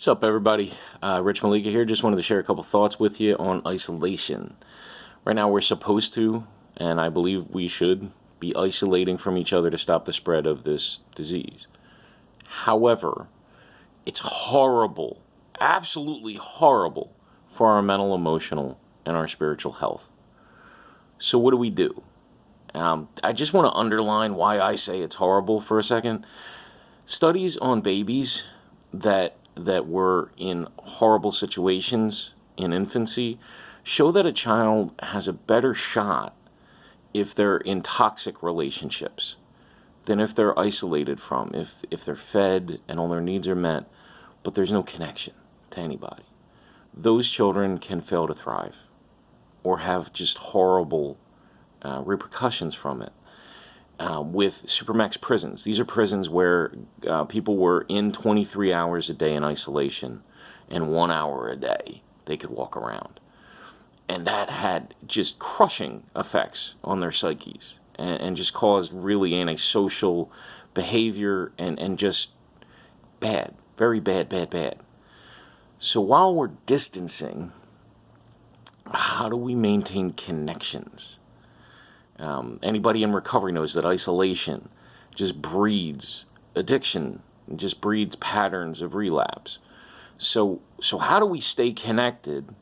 What's up, everybody? Rich Malika here. Just wanted to share a couple thoughts with you on isolation. Right now, we're supposed to, and I believe we should, be isolating from each other to stop the spread of this disease. However, it's horrible, absolutely horrible for our mental, emotional, and our spiritual health. So what do we do? I just want to underline why I say it's horrible for a second. Studies on babies that were in horrible situations in infancy show that a child has a better shot if they're in toxic relationships than if they're isolated from, if they're fed and all their needs are met, but there's no connection to anybody. Those children can fail to thrive or have just horrible repercussions from it. With supermax prisons. These are prisons where people were in 23 hours a day in isolation and 1 hour a day they could walk around. And that had just crushing effects on their psyches and just caused really antisocial behavior and just bad, very bad. So while we're distancing, how do we maintain connections? Anybody in recovery knows that isolation just breeds addiction, just breeds patterns of relapse. So how do we stay connected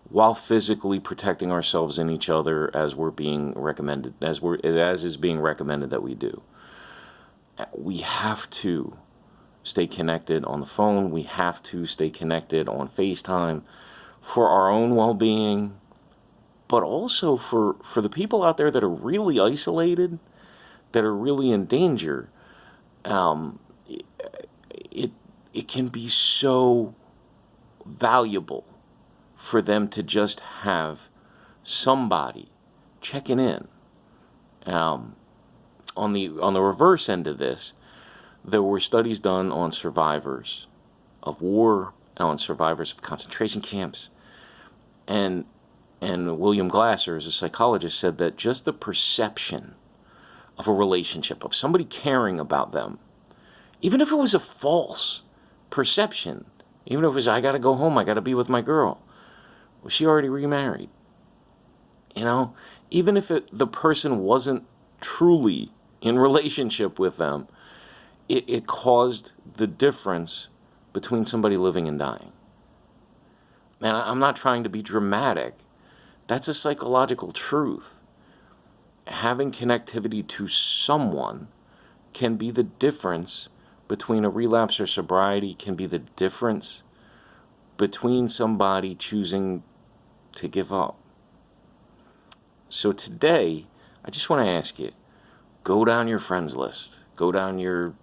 while physically protecting ourselves and each other as we're being recommended, as is being recommended that we do? We have to stay connected on the phone. We have to stay connected on FaceTime for our own well-being, but also for the people out there that are really isolated, that are really in danger. It can be so valuable for them to just have somebody checking in. On the reverse end of this, there were studies done on survivors of war, on survivors of concentration camps, and William Glasser, as a psychologist, said that just the perception of a relationship, of somebody caring about them, even if it was a false perception, even if it was, I got to go home, I got to be with my girl, well, she already remarried. Even if the person wasn't truly in relationship with them, it caused the difference between somebody living and dying. And I'm not trying to be dramatic. That's a psychological truth. Having connectivity to someone can be the difference between a relapse or sobriety, can be the difference between somebody choosing to give up. So today, I just want to ask you, go down your friends list, go down your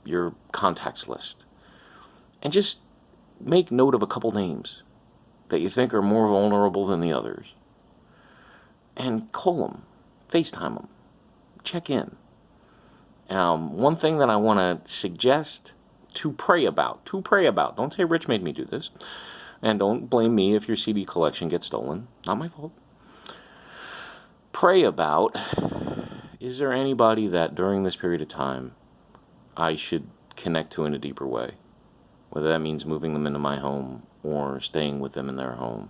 contacts list, and just make note of a couple names that you think are more vulnerable than the others. And call them, FaceTime them, check in. One thing that I want to suggest to pray about, don't say Rich made me do this, and don't blame me if your CD collection gets stolen, not my fault. Pray about, is there anybody that during this period of time I should connect to in a deeper way? Whether that means moving them into my home or staying with them in their home.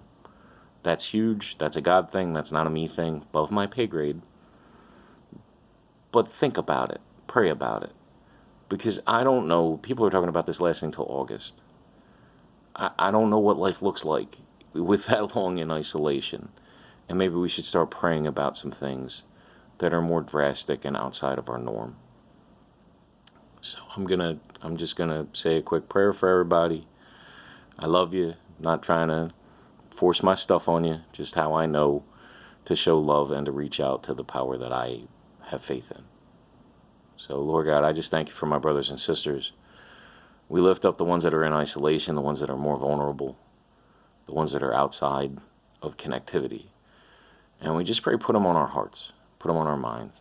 That's huge. That's a God thing. That's not a me thing. Above my pay grade. But think about it. Pray about it. Because I don't know. People are talking about this lasting till August. I don't know what life looks like with that long in isolation. And maybe we should start praying about some things that are more drastic and outside of our norm. So I'm just gonna say a quick prayer for everybody. I love you. Not trying to force my stuff on you, just how I know to show love and to reach out to the power that I have faith in. So, Lord God, I just thank you for my brothers and sisters. We lift up the ones that are in isolation, the ones that are more vulnerable, the ones that are outside of connectivity. And we just pray, put them on our hearts, put them on our minds,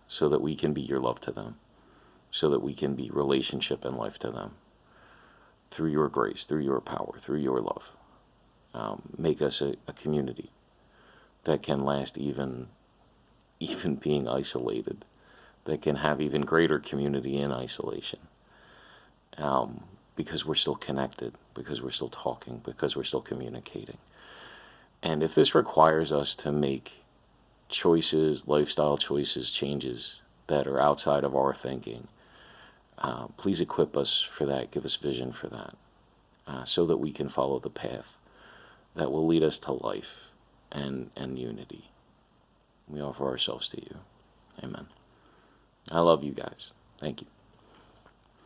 so that we can be your love to them, so that we can be relationship and life to them. Through your grace, through your power, through your love. Make us a community that can last even being isolated, that can have even greater community in isolation. because we're still connected, because we're still talking, because we're still communicating. And if this requires us to make choices, lifestyle choices, changes that are outside of our thinking, please equip us for that. Give us vision for that, so that we can follow the path that will lead us to life and unity. We offer ourselves to you. Amen. I love you guys. Thank you.